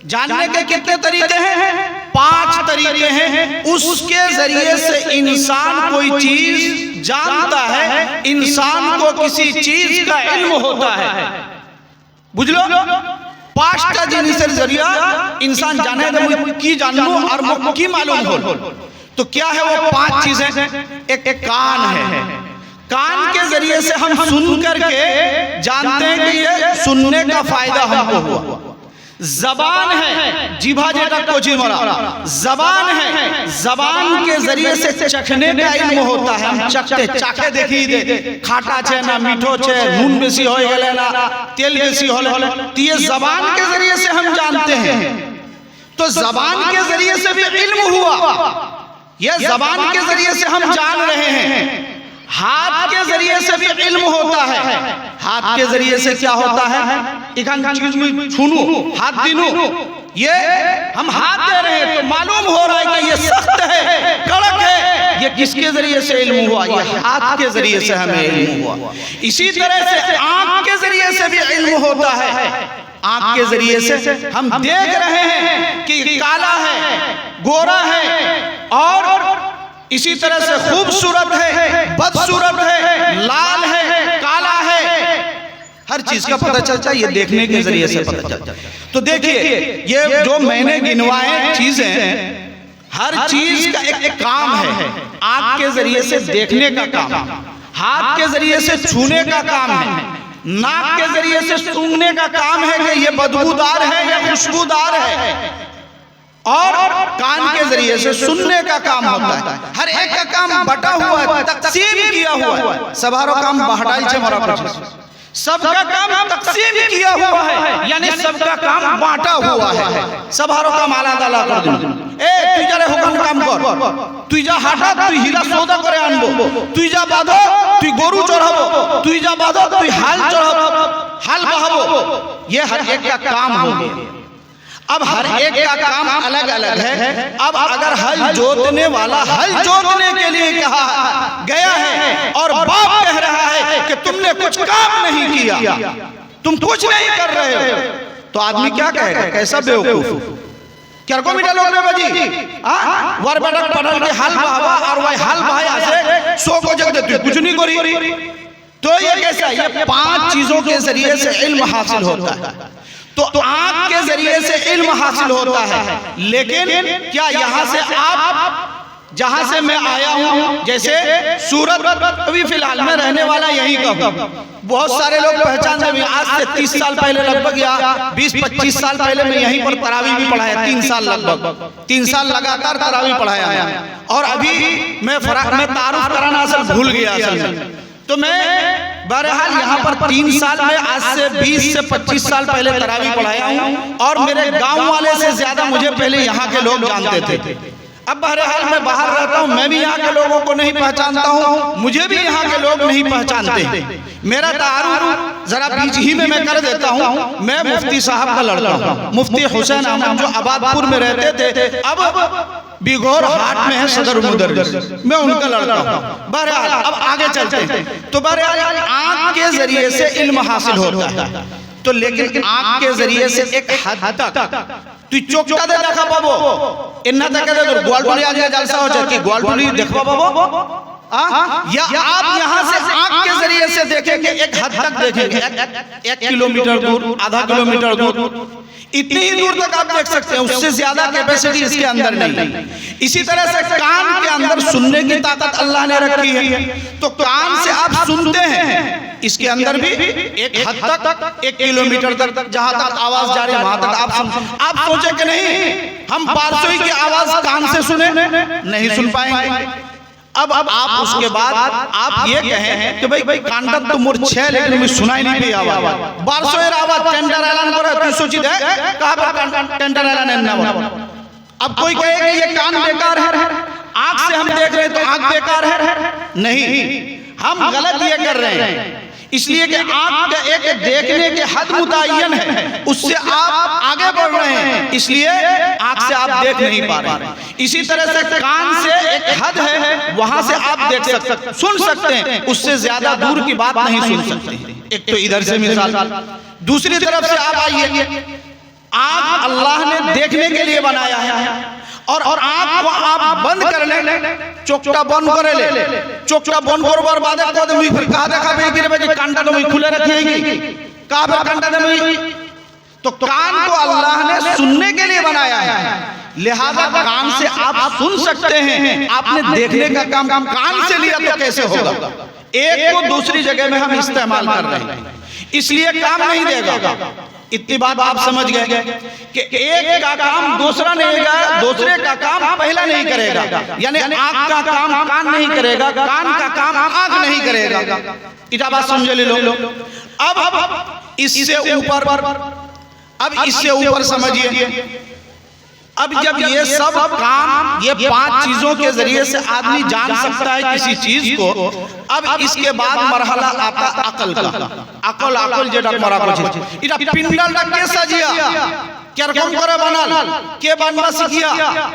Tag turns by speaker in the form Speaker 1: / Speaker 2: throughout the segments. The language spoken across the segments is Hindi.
Speaker 1: जानने के कितने तरीके हैं? 5 तरीके हैं। उसके जरिए से इंसान कोई चीज जानता है, इंसान को किसी चीज का इल्म होता है। बुझ लो, 5टा जिनिसर जरिया इंसान जाने की जानू और मुक्की मालूम हो। तो क्या है वो 5 चीजें? एक कान है, कान के जरिए से हम सुन करके जानते हैं कि ये सुनने का फायदा हमको हुआ। जबान है, जीभा जेटा कोची मरा, जबान है, जबान के जरिए से चखने का इल्म होता है। हम चखते चाखे देखी दे, खाटा छे ना मीठो छे, नून बेसी हो गए ना तेल बेसी होले, तो ये जबान के जरिए से हम जानते हैं। तो जबान के जरिए से भी इल्म हुआ, ये जबान के जरिए से हम जान रहे हैं। हाथ के जरिए से भी इल्म होता है। हाथ के जरिए से क्या होता है? इखान चीज में छूनू, हाथ दिनू, ये हम हाथ दे रहे हैं तो मालूम हो रहा है कि ये सख्त है, कड़क है। ये किसके जरिए से इल्म हुआ? ये हाथ के जरिए से हमें इल्म हुआ। इसी तरह से आंख के जरिए से भी इल्म होता है। आंख के जरिए से हम देख रहे हैं कि काला है, गोरा है, और इसी तरह से खूबसूरत है, बदसूरत है, लाल है, काला है, हर चीज का पता चलता है। ये देखने के जरिए से पता चलता है। तो देखिए, ये जो मैंने गिनवाए चीजें, हर चीज का एक काम है। आंख के जरिए से देखने का काम, हाथ के जरिए से छूने का काम है, नाक के जरिए से सूंघने का काम है कि ये बदबूदार है या खुशबूदार है, और कान के जरिए से सुनने का काम होता है। हर एक का काम बटा हुआ है, तकसीम किया हुआ है। सभारो काम बहटाई छे मरा पर, सबका काम तकसीम किया हुआ है, यानी सबका काम बांटा हुआ है। सभारो काम आलादा आलादा कर दो। ए तुई जारे हुकम काम कर, तुई जा हाटा तुई हिरा सौदा करे आनबो, तुई जा बाधो तुई गरु चढ़ाबो, तुई जा बाधो तुई हाल चढ़ाबो, हाल बहाबो। ये हर एक का काम हो गया। अब हर एक का काम अलग अलग है। अब अगर हल जोतने वाला हल जोतने के लिए कहा गया है और बाप कह रहा है कि तुमने कुछ काम नहीं किया, तुम कुछ नहीं कर रहे हो, तो आदमी क्या कहेगा? कैसा बेवकूफ, क्या को मिटा लोग बजी वर बड़क पड़ल के हाल बहावा और वही हाल बहाया से 100 को जग देते कुछ नहीं करी। तो ये कैसा? ये 5 चीजों के जरिए से इल्म हासिल होता है। तो आंख के जरिए से इल्म हासिल होता है। लेकिन क्या यहाँ से आप, जहां से मैं आया हूँ, जैसे सूरत, अभी फिलहाल मैं रहने वाला यहीं का हूँ। बहुत सारे लोग पहचानते हैं। आज से 30 साल पहले लगभग, या 20-25 साल पहले मैं यहीं पर तरावी भी पढ़ाया। 3 साल लगभग, 3 साल लगातार तरावी पढ़ाया है। और अभी मैं तारुफ कराना असल भूल गया असल में। तो मैं बहरहाल यहाँ पर 3 साल में आज से 20 से 25 साल पहले तरावी पढ़ाया हूँ, और मेरे गांव वाले से ज्यादा मुझे पहले यहाँ के लोग जानते थे। अब बहरहाल मैं बाहर रहता हूँ, मैं भी यहाँ के लोगों को नहीं पहचानता हूँ, मुझे भी यहाँ के लोग नहीं पहचानते। मेरा तारुफ जरा बीच ही में मैं कर देता हूँ। मैं मुफ्ती साहब का लड़का हूँ, मुफ्ती हुसैन अहमद, जो आबादपुर में रहते थे, अब बिघोर हाट में है सदर मुदर्रिस, मैं उनका लड़का हूँ। बहरहाल अब आगे चलते हैं। तो बहरहाल आँख के जरिए से इल्म हासिल होता है। तो लेकिन आँख के जरिए से एक हद तक তুই চোখটা দিয়ে দেখা পাবো, এন্না দেখা দে তোর গোয়ালটুলি আজ জলসা হচ্ছে কি গোয়ালটুলি দেখবা পাবো, या आप यहाँ से आँख के जरिए से देखेंगे, एक हद तक देखेंगे, 1 किलोमीटर दूर, आधा किलोमीटर दूर, इतनी ही दूर तक आप देख सकते हैं। उससे ज्यादा कैपेसिटी इसके अंदर नहीं। इसी तरह से कान के अंदर सुनने की ताकत अल्लाह ने रखी है। तो कान से आप सुनते हैं, इसके अंदर भी एक हद तक, 1 किलोमीटर तक, जहां तक आवाज जा रही है वहां तक आप सोचे कि नहीं हम पारसोई की आवाज कान से सुने, नहीं सुन पाएंगे। अब आप उसके बाद आप ये कहें कि भाई कांडा तो मोर छे, लेकिन मैं सुनाई नहीं दी आवाज, बारसोएर आवाज टेंडर ऐलान करे, तू सोची दे कहां पर टेंडर ऐलान है ना। अब कोई कहे कि ये कान बेकार है, आंख से हम देख रहे हैं तो आंख बेकार है, नहीं, हम गलत ये कर रहे हैं। इसलिए कि आंख का एक देखने के हद मुतय्यन है, उससे आप आगे बढ़ रहे हैं, इसलिए आंख से आप देख नहीं पा रहे। इसी तरह से कान से एक हद है, वहां से आप देख सकते, सुन सकते हैं, उससे ज्यादा दूर की बात नहीं सुन सकते। एक तो इधर से मिसाल, दूसरी तरफ से आप आइए, आंख अल्लाह ने देखने के लिए बनाया है। और आंख को आप बंद कर ले, चोखटा बंद करे ले, चोखटा बंद करবার বাদে কদমি फिर कहा देखा बेगिर बेजी कांटा तो खुले रखेगी, कहा पर कांटा दे। तो कान को अल्लाह ने सुनने के लिए बनाया है, लिहाजा कान से आप सुन सकते हैं। आपने देखने का काम कान से लिया तो कैसे होगा? एक को दूसरी जगह में हम इस्तेमाल कर रहे हैं, इसलिए काम नहीं देगा। इतनी बात आप समझ गए कि एक का काम दूसरा नहीं करेगा, दूसरे का काम पहला नहीं करेगा। यानी आंख का काम कान नहीं करेगा, कान का काम आंख नहीं करेगा। इतना बात समझ ले लो। अब इससे ऊपर समझिए, अब जब ये सब काम ये 5 चीजों के जरिए से आदमी जान सकता है किसी चीज को, अब इसके बाद मरहला आता अकल का। अकल जेटा मरा कुछ इटा पिंडल रख के सजिया केरकम करे बनाल के बनवा सीखिया,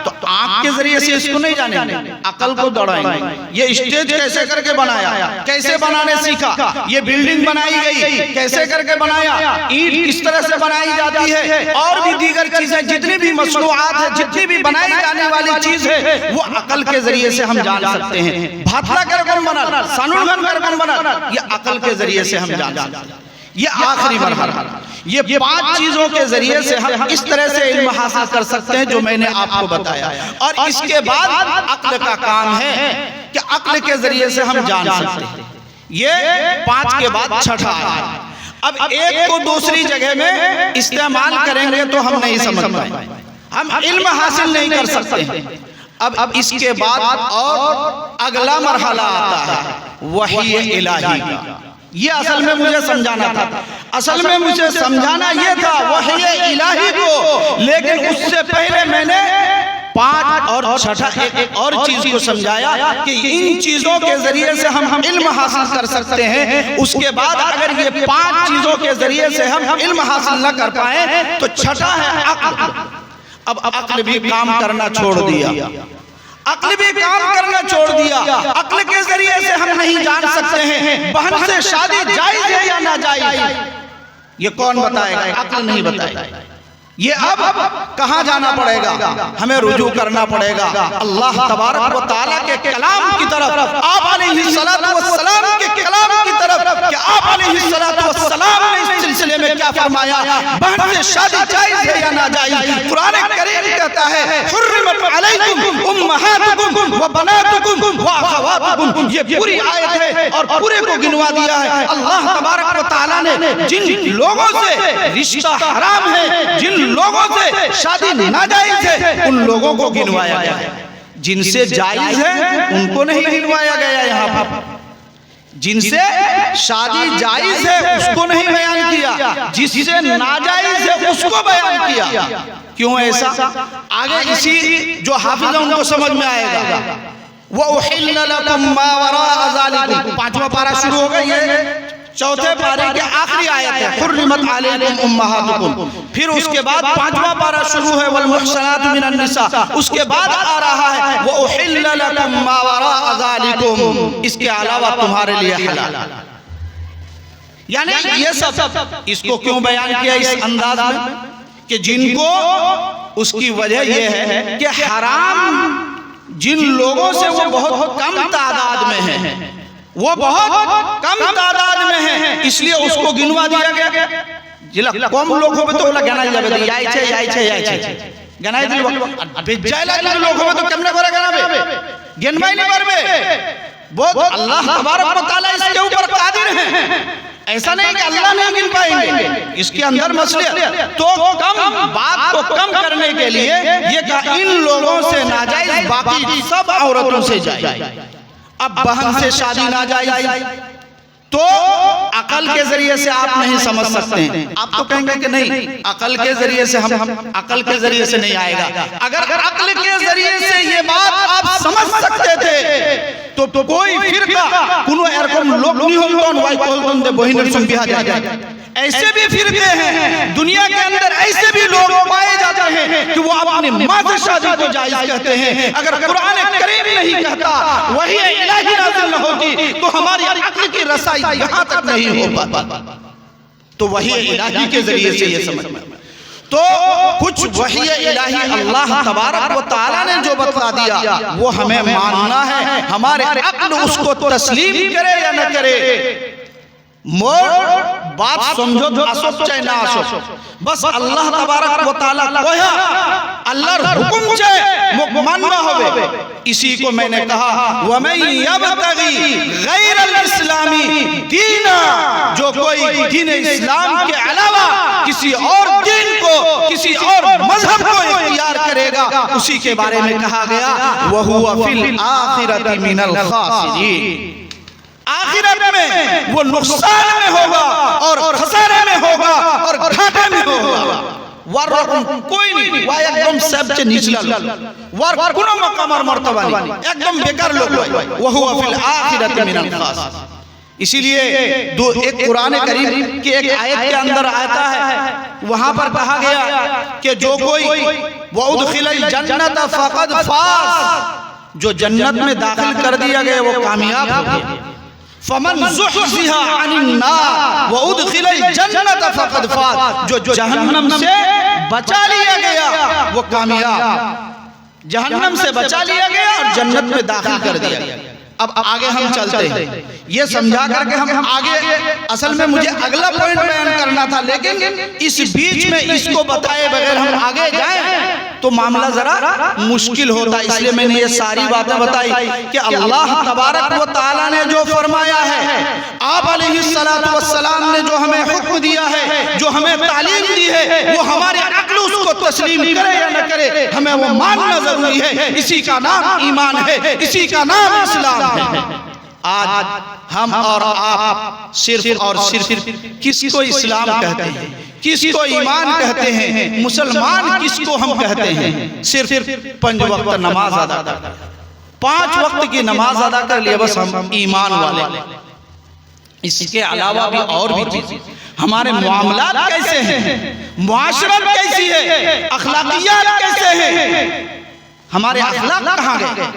Speaker 1: तो आंख के जरिए से इसको नहीं जानेंगे, अकल को दौड़ाएंगे। ये स्टेज कैसे करके बनाया, कैसे बनाने सीखा, ये बिल्डिंग बनाई गई कैसे करके बनाया, ईंट किस तरह से बनाई जाती है, और भी दीगर चीजें जितनी भी मसनूआत है, जितनी भी बनाई जाने वाली चीज है, वो अकल के जरिए से हम जान सकते हैं। भातला केरकम बना, सानुगन केरकम बना, ये अकल के जरिए से हम जान सकते हैं। ये आखिरी मरहला, ये 5 चीजों के जरिए से हम इस तरह से इल्म हासिल कर सकते हैं जो मैंने आपको बताया। और इसके बाद अक्ल का काम है कि अक्ल के जरिए से हम जान सकते हैं। ये 5 के बाद छठा है। अब एक को दूसरी जगह में इस्तेमाल करेंगे तो हम नहीं समझ पाएंगे, हम इल्म हासिल नहीं कर सकते। अब इसके बाद और अगला मरहला आता है वही इलाही का। ये असल में मुझे समझाना था, असल में मुझे समझाना ये था वही इलाही को, लेकिन उससे पहले मैंने 5 और छठा एक और चीज को समझाया कि इन चीजों के जरिए से हम इल्म हासिल कर सकते हैं। उसके बाद अगर ये 5 चीजों के जरिए से हम इल्म हासिल न कर पाए तो छठा है अक्ल। अब अक्ल भी काम करना छोड़ दिया, अक्ल भी काम करना छोड़ दिया। अक्ल के जरिए से हम नहीं जान सकते हैं बहन से शादी जायज है या नाजायज, ये कौन बताएगा? अक्ल नहीं बताएगा। ये अब कहाँ जाना पड़ेगा? हमें रुजू करना पड़ेगा अल्लाह तबारक व तआला के कलाम की तरफ, आप अलैहिस्सलातु वस्सलाम के कलाम की तरफ कि आप अलैहिस्सलातु वस्सलाम ने इस सिलसिले में क्या फरमाया, बहन से शादी जायज है या नाजायज। कुरान करीम कहता है हुर्रिमत अलैकुम उम्महातुकुम व बनातुकुम व अखवातुकुम, ये पूरी आयत है और पूरे को गिनवा दिया है। अल्लाह तबारक व तआला ने जिन लोगों से रिश्ता हराम है, जिन लोगों से शादी नाजायज है, उन लोगों को गिनवाया गया है। जिनसे जायज है उनको नहीं गिनवाया गया यहाँ पर, जिनसे शादी जायज है उसको नहीं बयान किया, जिससे नाजायज है उसको बयान किया। क्यों ऐसा? आगे इसी जो हाफिज उनको समझ में आएगा। वो उहिल्ल लकुम मा वराअ ज़ालिकुम, 5वां पारा शुरू हो गया, ये चौथे पारे की आखिरी आयत है हुर्रिमत अलैकुम उम्महातुकुम। फिर उसके बाद 5वां पारा शुरू है वल मुहसनातु मिनन निसा, उसके बाद आ रहा है वो उहिल्ल लकुम मा वराअ ज़ालिकुम, इसके अलावा तुम्हारे लिए हलाल। यानी ये सब इसको क्यों बयान किया इस अंदाज में कि जिनको, उसकी वजह ये है कि हराम जिन लोगों से वो बहुत कम तादाद में है, वो बहुत कम तादाद में है, इसलिए उसको गिनवा दिया गया। जिला कम लोग होबे तो ओला गनाई जाबे, याई छे गनाई दिल बेजायला लोग होबे तो केमने करे गनाबे, गिनवाई नहीं करबे। वो अल्लाह तबारक व तआला इसके ऊपर कादिर है, ऐसा नहीं कि अल्लाह नहीं गिन पाएंगे, इसके अंदर मसले। तो कम बात को कम करने के लिए ये कहा इन लोगों से नाजायज, बाकी सब औरतों से जायज। अब बहन से शादी नाजायज तो अकल के जरिए से आप नहीं समझ सकते हैं। आप तो कहेंगे कि नहीं अकल के जरिए से हम अकल के जरिए से नहीं आएगा। अगर अकल के जरिए से ये बात आप समझ सकते थे तो कोई फिरका कुनो एरकम लोग नहीं होतन वाई कोलतन दे बहिनेर संग बिहा जाए। ऐसे भी फिरके हैं दुनिया के अंदर, ऐसे भी लोग पाए जाते हैं कि वो अपनी मां से शादी को जायज कहते हैं। अगर कुरान करीम नहीं कहता, वही इलाही नाज़िल न होती, तो हमारी अक्ल की रसाई यहाँ तक नहीं हो पाती। तो वही इलाही के जरिए से ये समझ में, तो कुछ वही इलाही अल्लाह तबारक व तआला ने जो बता दिया वो हमें मानना है। हमारे अक्ल उसको तस्लीम करे या न करे, मोर बात समझो तो असोच चाहे ना असोच, बस अल्लाह तबारक व तआला कोया अल्लाहर हुकुम छे मानना होवे। इसी को मैंने कहा वमन यबतगी गैरल इस्लामी दीना, जो कोई दीन इस्लाम के अलावा किसी और दीन को, किसी और मजहब को इख्तियार करेगा, उसी के बारे में कहा गया वहुवा फिल आखिरति मिनल खासिरीन, आखिरत में वो नुकसान में होगा और खसारे में होगा और घाटे में होगा। वार कोई नहीं, वाह एकदम सबसे निचला वार कोनो मकाम और मर्तबा नहीं, एकदम बेकार लोग वहुवा फिल आखिरति मिनल खासिरीन। इसीलिए एक कुरान करीम की एक आयत के अंदर आता है, वहां पर कहा गया कि जो कोई वउदखिलल जन्नत फक़द फाज़, जो जन्नत में दाखिल कर दिया गया वो कामयाब हो गया। फमन ज़ुहज़िहा अनिन नार वउदखिलल जन्नत फक़द फाज़, जो जहन्नम से बचा लिया गया वो कामयाब, जहन्नम से बचा लिया गया और जन्नत में दाखिल कर दिया गया। अब आगे हम चलते हैं, ये समझा करके हम आगे, असल में मुझे अगला पॉइंट बयान करना था, लेकिन इस बीच में इसको बताए बगैर हम आगे जाएं तो मामला जरा मुश्किल होता है। इसलिए मैंने ये सारी बातें बताई कि अल्लाह तबारक व तआला ने जो फरमाया है, आप अलैहिस्सलातु वस्सलाम ने जो हमें हुक्म दिया है, जो हमें तालीम दी है, वो हमारे अक्ल उसको तस्लीम करे या न करे, हमें वो मानना जरूरी है। इसी का नाम ईमान है, इसी का नाम इस्लाम है। आज हम और आप सिर्फ और सिर्फ किसको इस्लाम कहते हैं, किसको ईमान कहते हैं, मुसलमान किसको हम कहते हैं? सिर्फ 5 वक्त नमाज अदा कर, 5 वक्त की नमाज अदा कर लिए बस हम ईमान वाले। इसके अलावा भी और भी चीजें, हमारे मामलात कैसे हैं, मुआशरत कैसी है, अखलाकियात कैसे हैं, हमारे अखलाक कहाँ गए?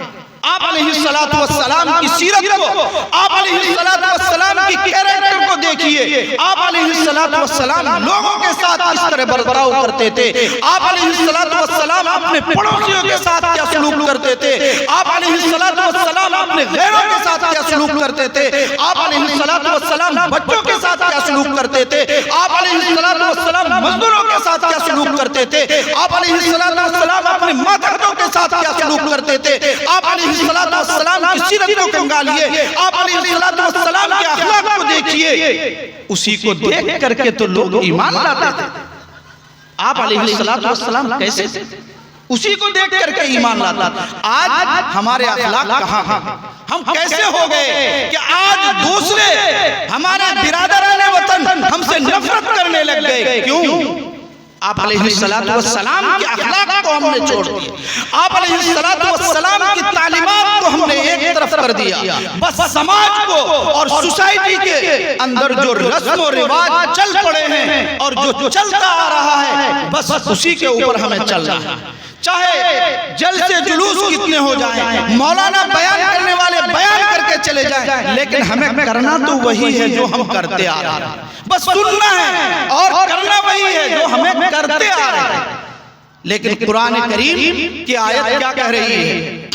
Speaker 1: आप अलैहिस्सलातु वस्सलाम की सीरत को, आप अलैहिस्सलातु वस्सलाम की कैरेक्टर को देखिए। आप अलैहिस्सलातु वस्सलाम लोगों के साथ किस तरह बर्ताव करते थे, आप अलैहिस्सलातु वस्सलाम अपने पड़ोसियों के साथ क्या सलूक करते थे, आप अलैहिस्सलातु वस्सलाम अपने गैरों के साथ क्या सलूक करते थे, आप अलैहिस्सलातु वस्सलाम बच्चों के साथ क्या सलूक करते थे, आप अलैहिस्सलातु वस्सलाम मजदूरों के साथ क्या सलूक करते थे, आप अलैहिस्सलातु वस्सलाम अपने मातहतों के साथ क्या सलूक करते थे, आप अलैहिस्सलातु वस्सलाम की सीरत को कंगालिए, आप अलैहिस्सलातु वस्सलाम के अखलाक को देखिए। उसी को देख करके तो लोग ईमान लाते थे। आप अलैहिस्सलातु वस्सलाम कैसे थे, उसी को देख करके ईमान लाता था। आज हमारे अखलाक कहाँ हैं? हम कैसे हो गए कि आज दूसरे हमारे बिरादराने वतन हमसे नफरत करने लग गए? क्यों? आप अलैहिस्सलातु वस्सलाम के अखलाक को हमने छोड़ दिया, आप अलैहिस्सलातु वस्सलाम की तालीमात को हमने एक तरफ कर दिया। बस समाज को और सोसाइटी के अंदर जो रस्म और रिवाज चल पड़े हैं और जो चलता आ रहा है, बस उसी के ऊपर हमें चलना है। चाहे जलसे जुलूस कितने हो जाएं, मौलाना बयान करने वाले बयान करके चले जाएं, लेकिन हमें करना तो वही है जो हम करते आ रहे हैं। बस सुनना है और करना वही है जो हमें करते आ रहे हैं। लेकिन कुरान करीम की आयत क्या कह रही है?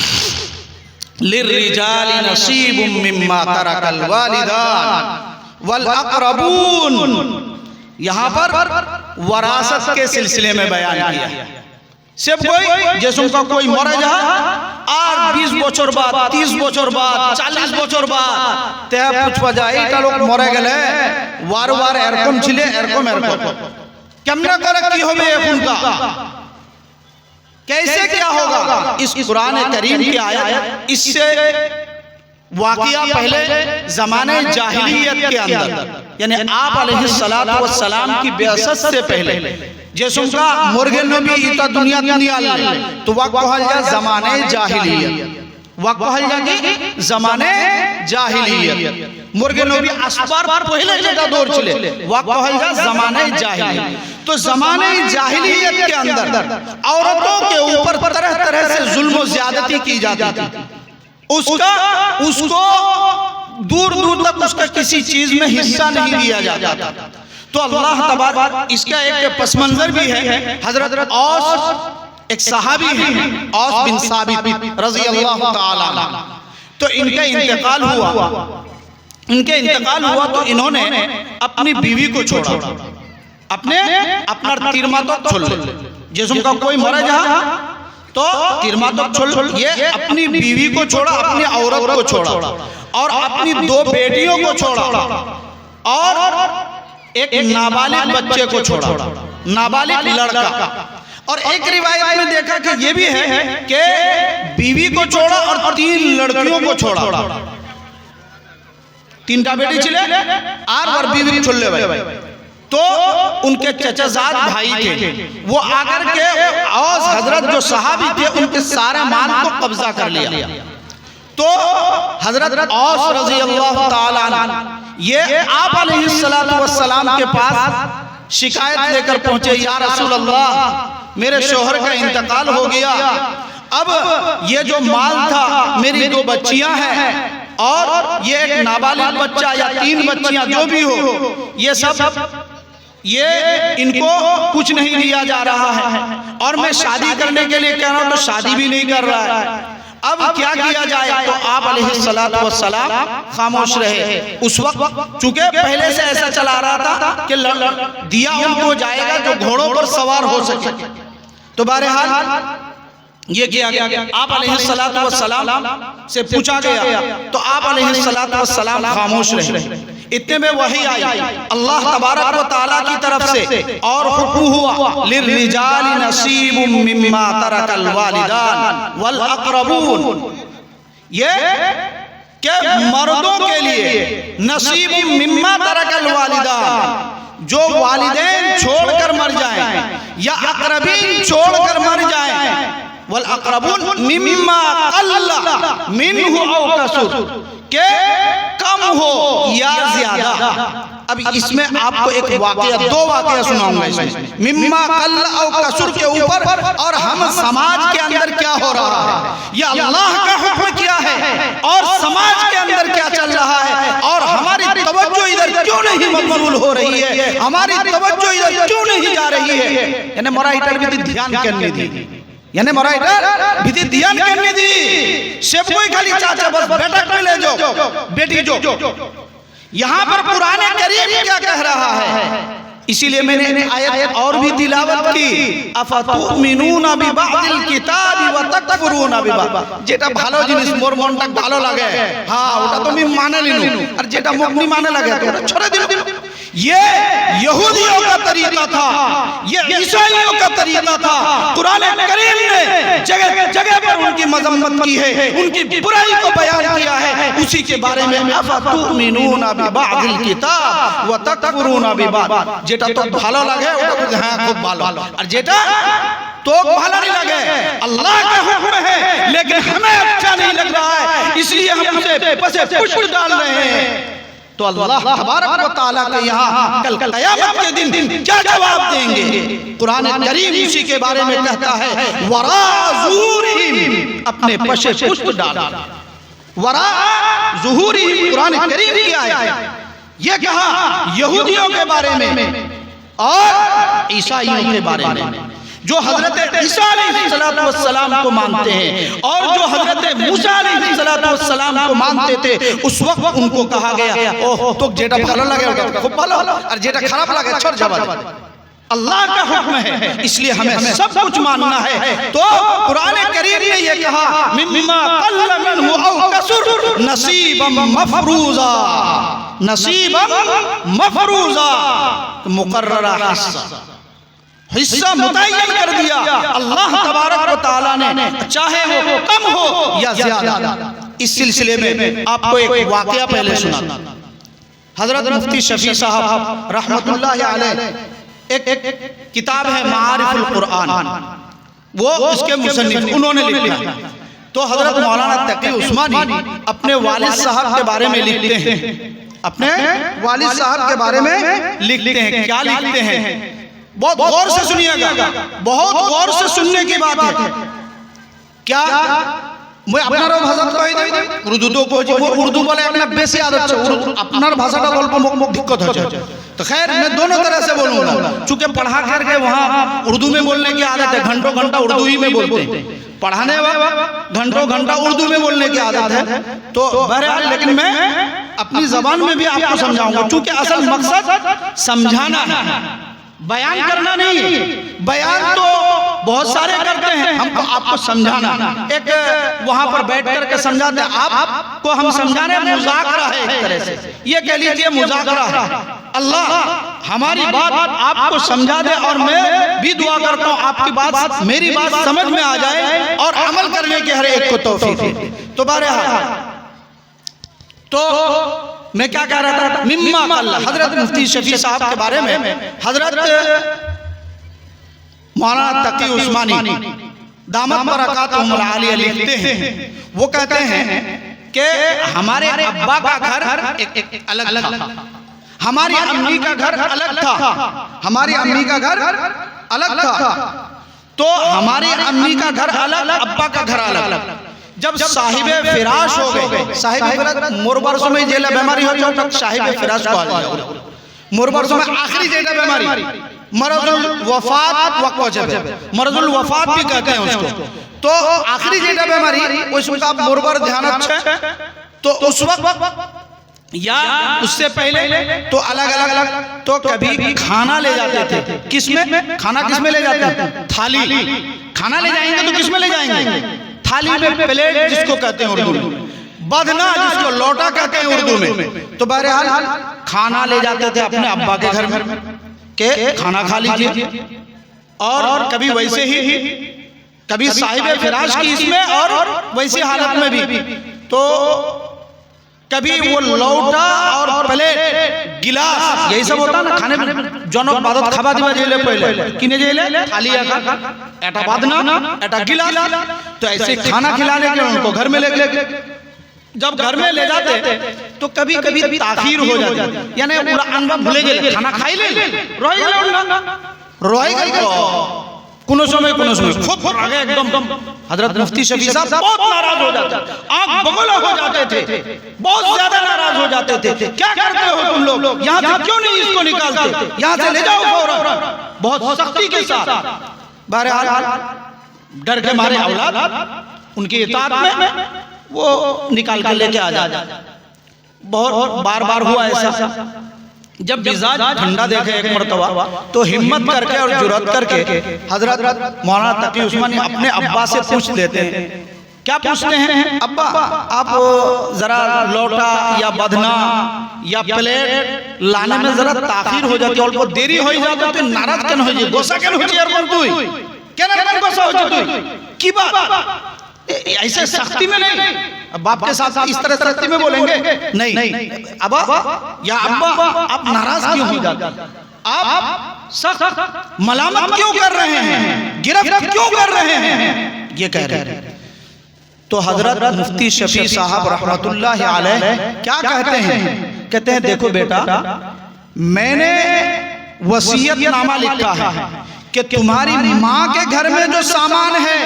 Speaker 1: लिर्रिजाली नसीबुम मिम्मा तरकल वालिदान वल अक़रबून, यहाँ पर वरासत के सिलसिले में बयान किया। सब कोई जैसे उनका कोई मरे जा আর 20 বছর बाद 30 বছর बाद 40 বছর बाद তে পুছবা যায় এটা লোক মরে গেলে বারবার এরকম ছিল এরকম কেমনে করে কি হবে এখনকা कैसे क्या होगा? इस कुरान करीम की आयत इससे वाकया पहले जमाने जाहिलियत के अंदर, यानी आप अलैहिस्सलातु वस्सलाम की बिअसत से पहले जैसे उनका मुर्गे नबी इता दुनिया तो वक्त कहल जा जमाने जाहिलियत, वक्त कहल जा कि जमाने जाहिलियत। मुर्गे नबी असबार पहले जेटा दौर चले वक्त कहल जा जमाने जाहिलियत। तो जमाने जाहिलियत के अंदर औरतों के ऊपर तरह तरह से जुल्म और ज्यादती की जाती थी। उसको दूर दूर तक उसका किसी चीज में हिस्सा नहीं दिया जाता था। तो अल्लाह तबारक, इसका एक पस मंजर भी है। हजरत औस एक सहाबी है, औस बिन साबित रज़ी अल्लाह ताला अन्हु, तो इनका इंतकाल हुआ। इनके इंतकाल हुआ तो इन्होंने अपनी बीवी को छोड़ा, अपना तिरमा तो छोड़, जैसे का कोई मरा जहाँ तो तिरमा तो छोड़, ये अपनी बीवी को छोड़ा, अपनी औरत को छोड़ा और अपनी 2 बेटियों को छोड़ा और एक नाबालिग बच्चे को छोड़ा, नाबालिग लड़का। और एक रिवायत में देखा कि ये भी है कि बीवी को छोड़ा और 3 लड़कियों को छोड़ा, 3टा बेटी छिले और बीवी छोड़ ले भाई। तो उनके चचाजाद भाई थे, वो आकर के औस हजरत जो सहाबी थे उनके सारे माल को कब्जा कर लिया। तो हजरत औस रज़ी अल्लाह ताला अन्हु ये आप अलैहिस्सलातु वस्सलाम के पास शिकायत लेकर पहुंचे, या रसूल अल्लाह, मेरे शौहर का इंतकाल हो गया, अब ये जो माल था, मेरी 2 बच्चियां हैं और ये एक नाबालिग बच्चा या 3 बच्चियां जो भी हो, ये सब ये इनको कुछ नहीं दिया जा रहा है और मैं शादी करने के लिए कह रहा हूं तो शादी भी नहीं कर रहा है, अब क्या किया जाए? तो आप अलैहिस्सलातु वस्सलाम खामोश रहे। उस वक्त चूंकि पहले से ऐसा चला रहा था कि दिया उनको जाएगा जो घोड़ों पर सवार हो सके। तो बहरहाल ये किया गया, आप अलैहिस्सलातु वस्सलाम से पूछा गया तो आप अलैहिस्सलातु वस्सलाम खामोश रहे। इतने में वही आई अल्लाह तबारक व तआला की तरफ से और हुक्म हुआ, लिर्रिजालि नसीबुम मिम्मा तरकल वालिदान वल अक़रबून, ये के मर्दों के लिए नसीबुम मिम्मा तरकल वालिदान, जो वालिदैन छोड़कर मर जाएं या अक़रबीन छोड़कर मर जाएं, वल अक़रबून मिम्मा क़ल्ला मिन्हु औ कसुर, के कम हो या ज्यादा। अब इसमें आपको एक वाकया, 2 वाकया सुनाऊंगा इसमें, मिम्मा क़ल्ला औ कसुर के ऊपर और हम समाज के अंदर क्या हो रहा है, या अल्लाह का हुक्म क्या है और समाज के अंदर क्या चल रहा है और हमारी तवज्जो इधर क्यों नहीं मकबूल हो रही है, हमारी तवज्जो इधर क्यों नहीं जा रही है। यानी मोराइटर भी ध्यान करने दी, यानी मोराइटर भी ध्यान करने दी, सब कोई खाली चाचा बस बेटा को ले जाओ, बेटी जो। यहाँ पर कुरान करीम क्या कह रहा है, इसीलिए मैंने आयत और भी तिलावत की, अफतुमिनूना बिबादिल किताबि व तकफुरूना बिबाद। जेटा भालो जिनिस मोर मनटा भालो लागे, हाँ ওটা তুমি মানে লিনু, আর যেটা মুখ নি মানে লাগে তো ওটা छोड़ दिलो। ये यहूदियों का तरीका था, ये ईसाइयों का तरीका था। कुरान करीम ने जगह जगह पर उनकी मजम्मत की है, उनकी बुराई को बयान किया है। उसी के बारे में अफतुमिनूना बिबादिल किताब व तकफुरूना बिबाद, যেটা তো ভালো লাগে ওটা বলতে হ্যাঁ খুব ভালো, আর যেটা तो भाला नहीं लगे, अल्लाह का हुक्म है लेकिन हमें अच्छा नहीं लग रहा है, इसलिए हम उसे पसे पुष्प डाल रहे हैं। तो अल्लाह तबारक व तआला के यहाँ कल क़यामत के दिन क्या जवाब देंगे? कुरान करीम इसी के बारे में कहता है, वरा ज़ुहूरिहिम, अपने पसे पुष्प डाल, वरा ज़ुहूरिहिम कुरान करीम की आयत। ये कहा यहूदियों के बारे में और ईसाइयों के बारे में, जो हजरत ईसा अलैहिस्सलातु वस्सलाम को मानते हैं और जो हजरत मूसा अलैहिस्सलातु वस्सलाम को मानते थे। उस वक्त उनको कहा गया, ओह तो जेटा भालो लगे ओटा खूब भालो, और जेटा खराब लगे छोड़ जावा। अल्लाह का हुक्म है, इसलिए हमें सब कुछ मानना है। तो कुरान करीम ने ये कहा, मिम्मा क़ल्ला मिन्हु औ कसुर नसीबम मफरूज़ा, नसीबम मफरूज़ा, मुकर्ररा हिस्सा मुतय्यन कर दिया अल्लाह तबारक व तआला ने, चाहे वो कम हो या ज्यादा। इस सिलसिले में आपको एक वाकया पहले सुनाता। हजरत मुफ्ती शफी साहब रहमतुल्लाह अलैह एक किताब है मारिफुल कुरान, वो उसके मुसन्निफ उन्होंने लिखा है। तो हजरत मौलाना तकी उस्मानी अपने वालिद साहब के बारे में लिखते हैं, अपने वालिद साहब के बारे में लिखते हैं। क्या लिखते हैं? बहुत गौर से सुनिएगा, बहुत गौर से सुनने की बात है। क्या मैं আপনার ভাষাটা কই দেই, উর্দু তো কই, উর্দু বলে একটা বেশি আদত আছে, আপনার ভাষাটা গল্প মুখ দিক্কত হচ্ছে। तो खैर मैं दोनों तरह से बोलूंगा, चूंकि पढ़ा करके वहाँ उर्दू में बोलने की आदत है, घंटों घंटा उर्दू ही में बोलते हैं, पढ़ाने वाला घंटों घंटा उर्दू में बोलने की आदत है। तो बहरहाल लेकिन मैं अपनी जबान में भी आपको समझाऊंगा, चूंकि असल मकसद समझाना है, बयान करना नहीं है। बयान तो बहुत सारे करते हैं, हमको आपको समझाना। एक वहां पर बैठ करके समझाते हैं, आपको हम समझाने मुज़ाकरा है, एक तरह से ये कह लीजिए मुज़ाकरा है। अल्लाह हमारी बात आपको समझा दे और मैं भी दुआ करता हूँ आपकी बात मेरी बात समझ में आ जाए और अमल करने की हर एक को तौफीक दे। तो बहरहाल तो मैं क्या कह रहा था, मिम्मा कल्ला, हजरत मुफ्ती शफी साहब के बारे में हजरत मौलाना तकी उस्मानी दामत बरकातुहुल आलिया लिखते हैं, वो कहते हैं कि हमारे अब्बा का घर एक अलग था, हमारी अम्मी का घर अलग था, हमारी अम्मी का घर अलग था। तो हमारी अम्मी का घर अलग, अब्बा का घर अलग। जब साहिबे फिराश हो गए, साहिबे फिराश मोरबरसों में जेला बीमारी हो जाओ, साहिबे फिराश को आ जाओ। मोरबरसों में आखिरी जेला बीमारी मरजुल वफात वक़्त जब मरजुल वफात भी कहते हैं उसको। तो आखिरी जेला बीमारी उसका मोरबर ध्यान अच्छा, तो उस वक्त या उससे पहले तो अलग अलग, तो कभी खाना ले जाते थे, किसमें खाना किसमें ले जाते थे, थाली। खाना ले जाएंगे तो किसमें ले जाएंगे, थाली में, प्लेट जिसको कहते हैं उर्दू में, बदना जिसको लोटा कहते हैं उर्दू में। तो बहरहाल खाना ले जाते थे अपने अब्बा के घर में के खाना खा लीजिए, और कभी वैसे ही कभी साहिबे फिराश की इसमें और वैसी हालत में भी, तो कभी वो लौटा और प्लेट गिलास यही सब होता ना खाने में, जनक बादत खाबा दिबा जेले पहले किने जेले थाली आका एटा बादना एटा गिलास। तो ऐसे खाना खिलाने के उनको घर में ले गए। जब घर में ले जाते तो कभी कभी ताखीर हो जाती, यानी पूरा अनबा भूले गए, खाना खाई ले रोई गए कुनो समय खूब आगे एकदम। हजरत मुफ्ती शफी साहब बहुत नाराज हो जाते, आंख बगोला हो जाते थे, बहुत ज्यादा नाराज हो जाते थे। क्या करते हो तुम लोग, यहाँ से क्यों नहीं इसको निकालते, यहाँ से ले जाओ फौरन, बहुत सख्ती के साथ। बहरहाल डर के मारे औलाद उनकी इताअत में वो निकाल कर लेके आ जाते। बहुत बार बार हुआ ऐसा, जब मिजाज ठंडा देखे एक मरतबा तो हिम्मत करके और जुर्रत करके हजरत मौलाना तकी उस्मानी अपने अब्बा से पूछ लेते हैं। क्या पूछते हैं, अब्बा आप जरा लोटा या बदना या प्लेट लाने में जरा ताखीर हो जाती है, और बहुत देरी हो जाती है, नाराज क्यों हो जाए, गोसा क्यों हो जाए, और तू क्या गोसा हो जाए की बात ऐसे सख्ती में नहीं, बाप के साथ इस तरह सख्ती में बोलेंगे नहीं। अब या अब्बा आप नाराज क्यों हो जाते, आप सख्त मलामत क्यों कर रहे हैं, गिरफ्त क्यों कर रहे हैं, ये कह रहे हैं। तो हजरत मुफ्ती शफी साहब रहमतुल्लाह अलैह क्या कहते हैं, कहते हैं देखो बेटा, मैंने वसीयतनामा लिखा है कि तुम्हारी माँ के घर में जो सामान है,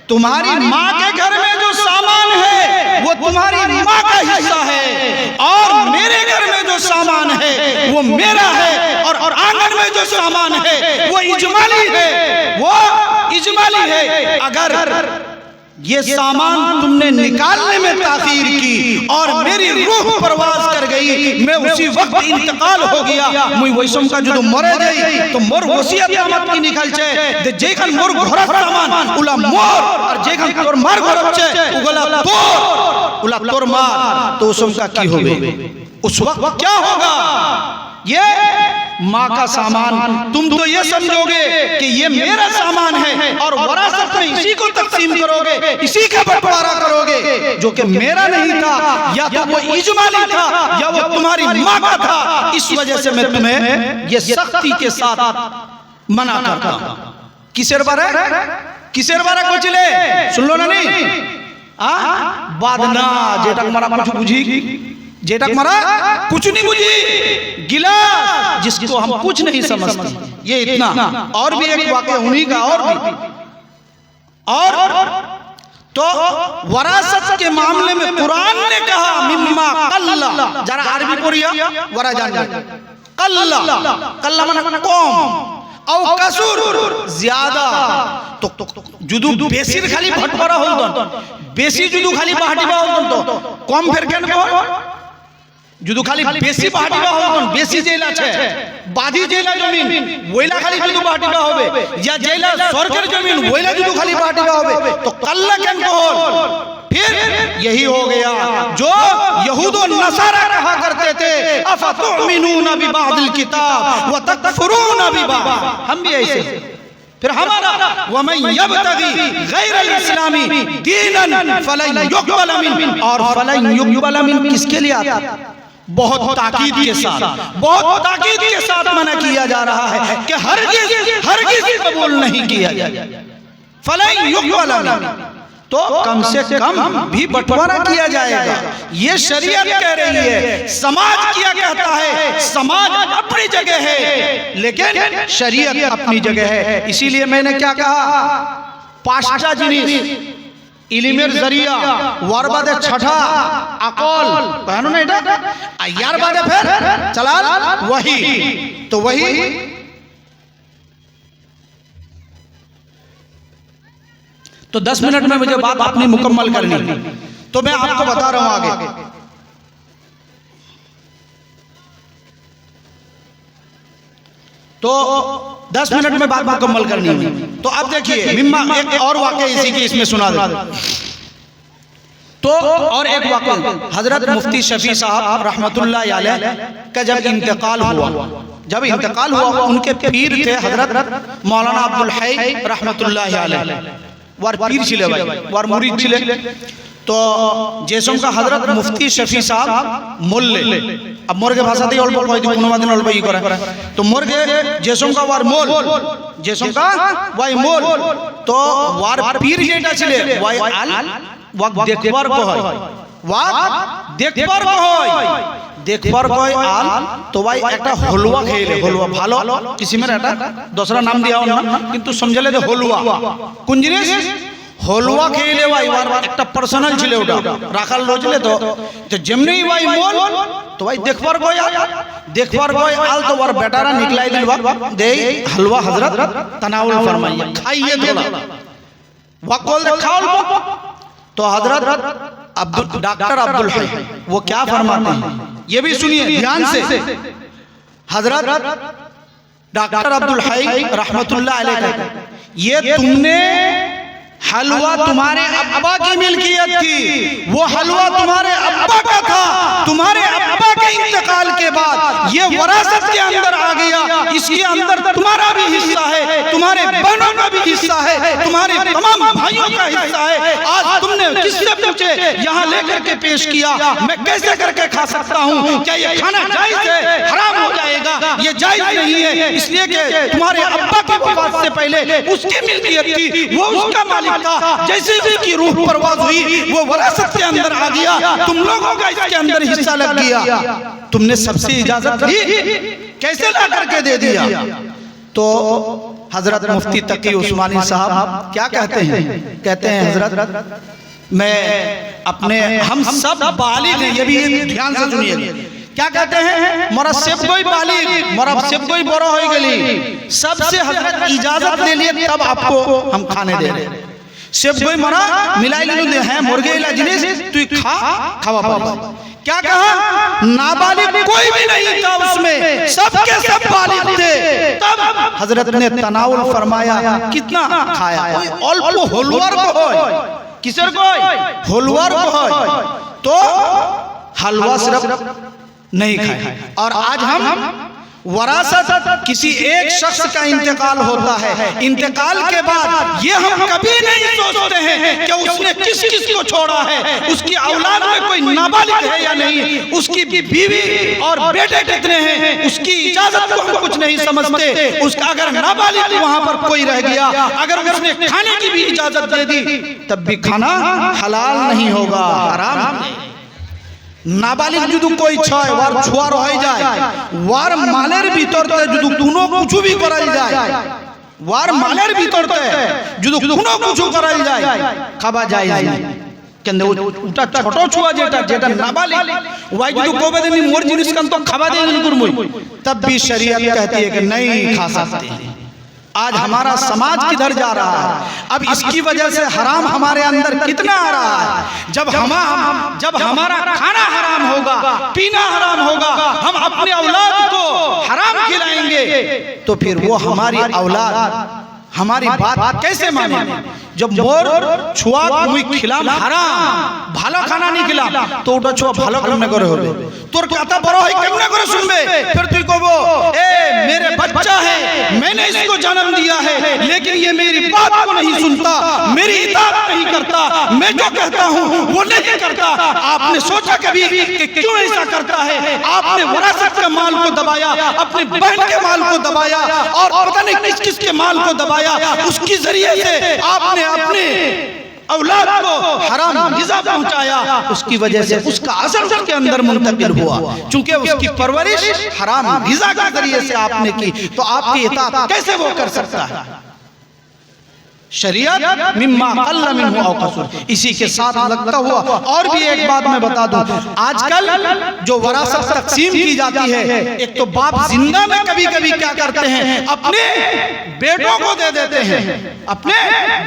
Speaker 1: तुम्हारी माँ के घर में जो सामान है वो तुम्हारी माँ का हिस्सा है, और मेरे घर में जो सामान है वो मेरा है, और आंगन में जो सामान है वो इजमाली है, वो इजमाली है। अगर ये सामान तुमने निकालने में ताखीर की और मेरी रूह परवाज कर गई, मैं उसी वक्त इंतकाल हो गया, मुई वैसम का जो मरे गई तो मोर वसीयत आमद की निकल छे, दे जेखन मोर घर सामान उला मोर, और जेखन तोर मार घर छे उगला तोर, उला तोर मार, तो उसम का की होवे, उस वक्त क्या होगा। ये माँ का सामान तुम तो ये समझोगे कि ये मेरा सामान है, और वरासत में इसी को तकसीम करोगे, इसी का बंटवारा करोगे, जो कि मेरा नहीं था, या तो वो इजमाली था या वो तुम्हारी माँ का था। इस वजह से मैं तुम्हें ये सख्ती के साथ मना करता हूँ। किसेर बारे को चले सुन लो ना, नहीं बादना जेटक मरा कुछ बुझी, जेटक मरा कुछ नहीं बुझी, गिलास जिसको हम कुछ नहीं समझते, ये इतना। और भी एक वाक़या उन्हीं का, और भी और तो वरासत के मामले में कुरान ने कहा मिम्मा कल्ला, जरा अरबी पुरिया वरा जान कल्ला, कल्ला माने कम, और कसुर ज्यादा। तो जुदू बेसिर खाली भटभरा होलदन, बेसी जुदू खाली बाहटिबा होलदन तो कम फेर केन को जुदू खाली बेसी बाहटिबा होलदन, बेसी जेला छे बाधी जेला जमीन ওইলা খালি जुदू बाहटिबा होबे, या जेला सरकार जमीन ওইলা जुदू खाली बाहटिबा होबे, तो कल्ला केन को होल। फिर यही हो गया जो यहूद और नसारा कहा करते थे, अफतुमिनून बिबादिल किताब व तकफुरून बिबाद। हम भी ऐसे, फिर हमारा वमन यब्तगी गैरल इस्लामी दीनन फलन युक़बल मिन, और फलन युक़बल मिन किसके लिए आता है? बहुत ताकीद के साथ, बहुत ताकीद के साथ मना किया जा रहा है कि हरगिज़ कबूल नहीं किया जाएगा। फलन युक़बल मिन, तो कम से कम भी बंटवारा किया जाएगा। ये शरीयत कह रही है, समाज क्या कहता है? समाज अपनी जगह है लेकिन शरीयत अपनी जगह है। इसीलिए मैंने क्या कहा, पांचटा जिनिस इलिमेर जरिया ওয়ার বাদে छठा अकल कहनो ना এটা আর यार বাদে फिर चलाल वही। तो वही तो 10 मिनट में मुझे बात अपनी मुकम्मल करनी, तो मैं आपको बता रहा हूं आगे। तो 10 मिनट में बात मुकम्मल करनी है। तो अब देखिए मिम्मा एक और वाक़या इसी की इसमें सुना दे। तो और एक वाक़या हजरत मुफ्ती शफी साहब रहमतुल्लाह अलैह का जब इंतकाल हुआ, उनके पीर थे हजरत मौलाना अब्दुल हई रहमतुल्लाह अलैह, वार पीर छिले भाई, वार मुरीद छिले। तो जेसम का हजरत मुफ्ती शफी साहब मोल्ले, अब मोर के भाषा दी अल्प कहि दी कोनो दिन अल्प ई करे, तो मोर के जेसम का वार मोल, जेसम का वाई मोल, तो वार पीर जेटा छिले वाई आल वाक देखबार को হয়, वाक देखबार को হয়, देखबार को आल। तो भाई একটা হলুয়া খেলে, হলুয়া ভালো কিসিমের একটা দোসরা নাম দিয়াও না, কিন্তু সমঝলে যে হলুয়া কোন জিনিস হলুয়া খেলে ভাই ওর একটা পার্সোনাল ছিল, ওটা রাখাল রোজলে। তো যেমনি ভাই মোল তো ভাই দেখবার কই আল তো ওর বেটারা নিকলাই দিল দে हलवा हजरत तनाउल फरमाइए खाइए थोड़ा वकल खाओ। तो हजरत डॉक्टर अब्दुल हई वो क्या फरमाते हैं ये भी सुनिए ध्यान से। हजरत डॉक्टर अब्दुल हई रहमतुल्लाह अलैह, ये तुमने हलवा तुम्हारे अब्बा की मिल्कियत थी, वो हलवा तुम्हारे अब्बा का था, तुम्हारे अब्बा के इंतकाल के बाद ये वरासत के अंदर आ गया, इसके अंदर तुम्हारा भी हिस्सा है, तुम्हारे बहनों का भी हिस्सा है, तुम्हारे तमाम भाइयों का हिस्सा है। आज तुमने किससे पूछे यहाँ लेकर के पेश किया, मैं कैसे करके खा सकता हूँ? क्या ये खाना जायज है? हराम हो जाएगा, ये जायज नहीं है। इसलिए कि तुम्हारे अब्बा की वफात से पहले उसकी मिल्कियत थी, वो उसका मालिक था। जैसे उसकी रूह परवाज हुई वो वरासत के अंदर आ गया, तुम लोगों का इसके अंदर हिस्सा लग गया। तुमने सबसे इजाजत ली, कैसे ला करके दे दिया? तो हजरत मुफ्ती तकी उस्मानी साहब क्या कहते हैं? कहते हैं हजरत मैं अपने हम सब बालिग हैं, ये भी ध्यान से सुनिए। क्या कहते हैं? मोरा सब कोई बालिग, मोरा सब कोई बड़ा हो गई, सबसे हजरत इजाजत ले लिए तब आपको हम खाने दे रहे हैं। सब कोई मरा मिलाई ले हैं मुर्गे इला जिनिस तू खा खावा पावा। क्या कहा? नाबालिग कोई भी नहीं था उसमें, सबके सब बालिग थे। तब हजरत ने तनाउल फरमाया, कितना खाया? अल्प हलवार को होय, किसर को हलवार को होय, तो हलवा सिर्फ नहीं खाए। और आज हम वरासत किसी एक शख्स का इंतकाल होता है, इंतकाल के बाद ये हम कभी नहीं सोचते हैं कि उसने किस किस को छोड़ा है, उसकी औलाद में कोई नाबालिग है या नहीं, उसकी बीवी और बेटे कितने हैं, उसकी इजाजत को हम कुछ नहीं समझते। उसका अगर नाबालिग वहां पर कोई रह गया, अगर उसने खाने की भी इजाजत दे दी तब भी खाना हलाल नहीं होगा, हराम। नाबालिग जुदू कोई छय वार छुआ रह जाए, वार मालेर ভিতরতে जुदू কোনো কিছু भी করাই যায়, वार मालेर ভিতরতে जुदू কোনো কিছু করাই যায়, খাবা যায় না। কেন ওটা ছোট ছুয়া যেটা যেটা নাবালিग ওই যদি কোবে দেনি মোর জিনিস কান তো খাবা देंगे गुरमुई तब भी शरीयत कहती है कि नहीं खा सकते। आज हमारा समाज किधर जा रहा है? अब इसकी वजह से हराम हमारे अंदर कितना आ रहा है। जब हमारा खाना हराम होगा, पीना हराम होगा, हम अपने औलाद को हराम खिलाएंगे तो फिर वो हमारी औलाद हमारी बात कैसे मानेंगे? जब मोर छुआ मुई खिलाम हराम ভালো খানা নি खिलाम तो ওটা छुआ ভালো কেমনে করে হবে? তোর কথা বড় হয় কেমনে করে শুনবে? फिर তুই কইবো ए मेरे बच्चा है, मैंने इसको जन्म दिया है, लेकिन ये मेरी बात को नहीं सुनता, मेरी इताअत नहीं करता, मैं जो कहता हूँ वो नहीं करता। आपने सोचा कभी कि क्यों ऐसा करता है? आपने विरासत के माल को दबाया, अपनी बहन के माल को दबाया और पता नहीं किस किस के माल को दबाया, उसकी जरिए से आपने अपने औलाद को हराम ग़िज़ा पहुंचाया। उसकी वजह से उसका असर उसके अंदर मुंतकिल हुआ, चूंकि उसकी परवरिश हराम ग़िज़ा के जरिए से आपने की, तो आपकी इताअत कैसे वो कर सकता है? शरीयत मिम्मा अल्ला मिन्हु औ कसुर। इसी के साथ लगता हुआ और भी एक बात मैं बता दूं, आजकल जो वरासत तकसीम की जाती है, एक तो बाप जिंदा में कभी कभी क्या करते हैं, अपने बेटों को दे देते हैं, अपने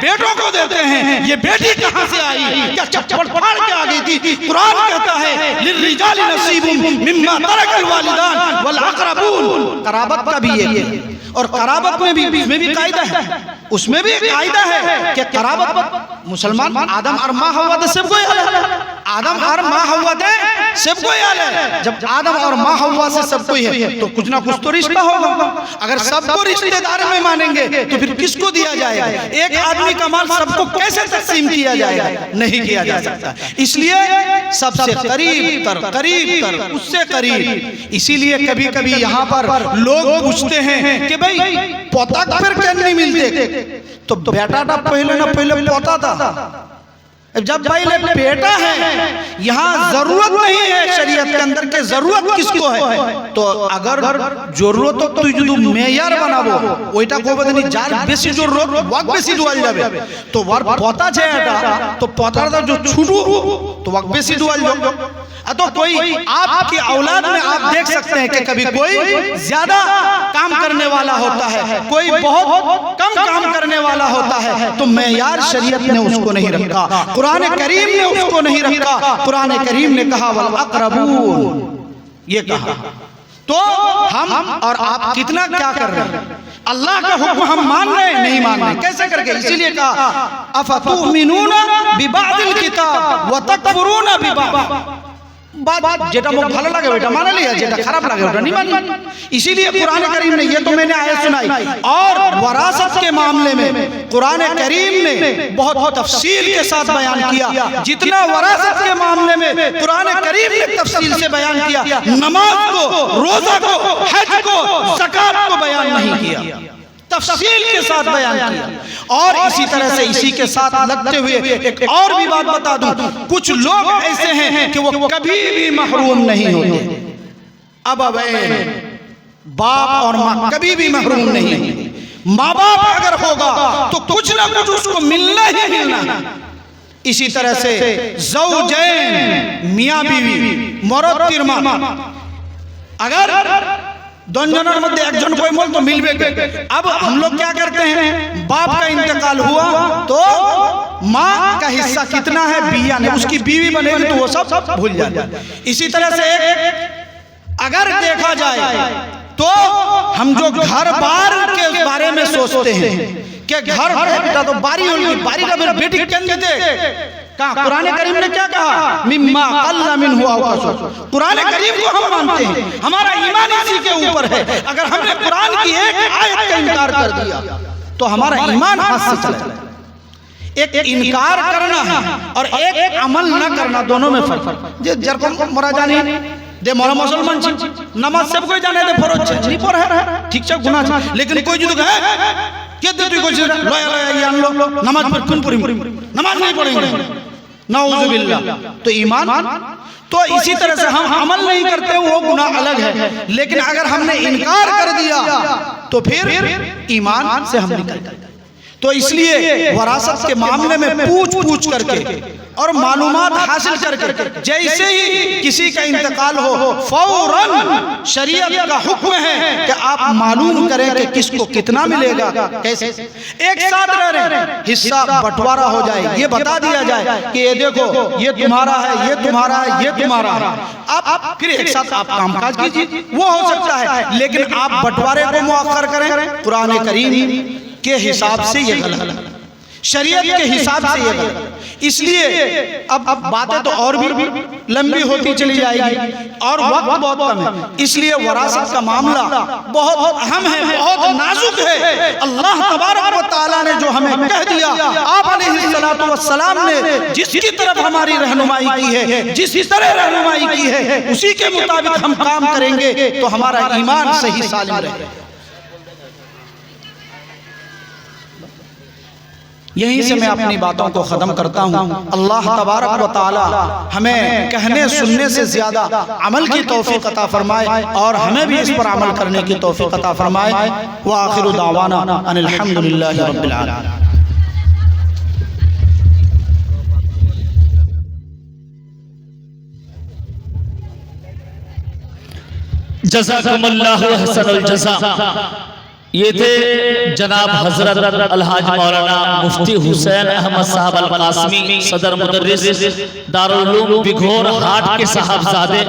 Speaker 1: बेटों को देते हैं। ये बेटी कहां से आई? क्या चप्पल फाड़ के आ गई थी? कुरान कहता है लिर्रिजालि नसीबुम मिम्मा तरकल वालिदान वल अक़रबून। कराबत का भी ये और कराबत में भी कायदा है, उसमें भी कायदा है कि कराबत मुसलमान आदम और माँ हव्वा दे सबको याद है, आदम और माँ हव्वा दे सबको याद है। जब आदम और माँ हव्वा से सबको है तो कुछ ना कुछ तो रिश्ता होगा। अगर सबको रिश्तेदार में मानेंगे तो फिर किसको दिया जाएगा? एक आदमी का माल सबको कैसे तकसीम किया जाएगा? नहीं किया जा सकता। इसलिए सबसे करीब तर उससे करीब। इसीलिए कभी कभी यहाँ पर लोग पूछते हैं कि भाई पोता फिर क्या नहीं मिलते? तो बेटा पहले पोता था। जब पहले बेटा है, यहाँ जरूरत नहीं है शरीयत के अंदर के जरूरत किसको है? तो अगर जरूरत तो तुई जो मेयर बनाबो ওইটা কবে জানি যার বেশি জরুরত ওয়াক বেশি দুয়াল যাবে, তো ওর পোতা আছে এটা, তো পোতাটা जो छुटू तो वक्त बेसी दुआल दो। तो कोई आपकी औलाद में आप देख सकते हैं कि कभी कोई ज्यादा काम करने वाला होता है, कोई बहुत कम काम करने वाला होता है, तो मेयार शरीयत ने उसको नहीं रखा, कुरान करीम ने उसको नहीं रखा। कुरान करीम ने कहा वल अक़रबून, ये कहा। तो हम और आप कितना क्या कर रहे हैं? अल्लाह का हुक्म हम मान रहे हैं, नहीं मान रहे, कैसे करके? इसीलिए कहा अफतुमिनूना बिबादिल किताब व तकफुरूना बिबाद। बात जेटा मुझे भालो लगे बेटा मान लिया, जेटा खराब लगे बेटा नहीं मानी। इसीलिए कुरान करीम ने, ये तो मैंने आयत सुनाई, और वरासत के मामले में कुरान करीम ने बहुत तफसील के साथ बयान किया। जितना वरासत के मामले में कुरान करीम ने तफसील से बयान किया, नमाज को, रोजा को, हज को, ज़कात को बयान नहीं किया, तफसील के साथ बयान किया। और इसी तरह से इसी के साथ लगते हुए एक और भी बात बता दूं, कुछ लोग ऐसे हैं कि वो कभी भी महरूम नहीं होते। अब बाप और माँ कभी भी महरूम नहीं है। माँ बाप अगर होगा तो कुछ ना कुछ उसको मिलना ही मिलना है। इसी तरह से ज़ौजैन, मियाँ बीवी, मर्द तिरमा, अगर दोनों मध्य एक जन कोई मोल तो मिलबे के। अब हम लोग क्या करते हैं, बाप का इंतकाल हुआ तो माँ का हिस्सा कितना है बिया ने, उसकी बीवी बनेगी तो वो सब भूल जाते। इसी तरह से अगर देखा जाए तो हम जो घर बार के बारे में सोचते हैं कि घर बेटा तो बारी होगी, बारी का मेरा बेटी क्या देते कहा? कुरान करीम ने क्या कहा? मिम्मा अल्ला मिन्हु औ कसुर। कुरान करीम को हम मानते हैं, हमारा ईमान इसी के ऊपर है। अगर हमने कुरान की एक आयत का इनकार कर दिया तो हमारा ईमान हाथ से चला जाएगा। एक इनकार करना है और एक अमल न करना, दोनों में फर्क। जे जरकम मोरा जानी दे मोरा मुसलमान छी, नमाज सब कोई जाने दे फरोज छे, नहीं पर है ठीक से गुनाह छे, लेकिन कोई जुद है के दे तू कोई लया यान लो नमाज पर कौन पढ़ी, नमाज नहीं पढ़ेंगे, नाउजुबिल्लाह। तो ईमान, तो इसी तरह से हम अमल नहीं करते वो गुनाह अलग है, लेकिन अगर हमने इनकार कर दिया तो फिर ईमान से हम निकल गए। तो इसलिए वरासत के मामले में पूछ करके और मालूमात हासिल करके जैसे ही किसी का इंतकाल हो फौरन शरीयत का हुक्म है कि आप मालूम करें कि किसको कितना मिलेगा। कैसे? एक साथ रह रहे हैं, हिस्सा बंटवारा हो जाए, ये बता दिया जाए कि ये देखो ये तुम्हारा है, ये तुम्हारा है, ये तुम्हारा है। आप फिर एक साथ आप कामकाज कीजिए, वो हो सकता है, लेकिन आप बंटवारे को मुअक्खर करें, कुरान करीम के हिसाब से ये गलत है, शरीयत के हिसाब से ये गलत। इसलिए अब बातें तो और भी लंबी होती चली जाएगी और वक्त बहुत कम है, इसलिए वरासत का मामला बहुत अहम है, बहुत नाजुक है। अल्लाह तबारक व तआला ने जो हमें कह दिया, आप अलैहिस्सलातु वस्सलाम ने जिसकी तरफ हमारी रहनुमाई की है, जिस तरह रहनुमाई की है, उसी के मुताबिक हम काम करेंगे तो हमारा ईमान सही सालिम रहेगा। यहीं से मैं अपनी बातों को ख़त्म करता हूँ। अल्लाह तबारक व तआला हमें कहने सुनने से ज़्यादा अमल की तौफीक अता फरमाए और हमें भी इस पर अमल करने की तौफीक अता फरमाए। व आखिरु दावाना अनिल हम्दुलिल्लाहि रब्बिल आलमीन।
Speaker 2: जज़ाकुमुल्लाहु हसनुल जज़ा। ये थे जनाब हजरत अलहाज मौलाना मुफ्ती हुसैन अहमद साहब अल कासमी, सदर मुदर्रिस दारुल उलूम बिघोर हाट के साहबजादे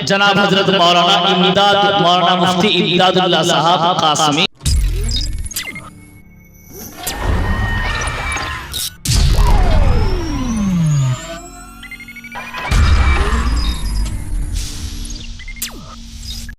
Speaker 2: जनाब हजरत मौलाना इमदाद मौलाना मुफ्ती इमदादुल्लाह साहब कासमी।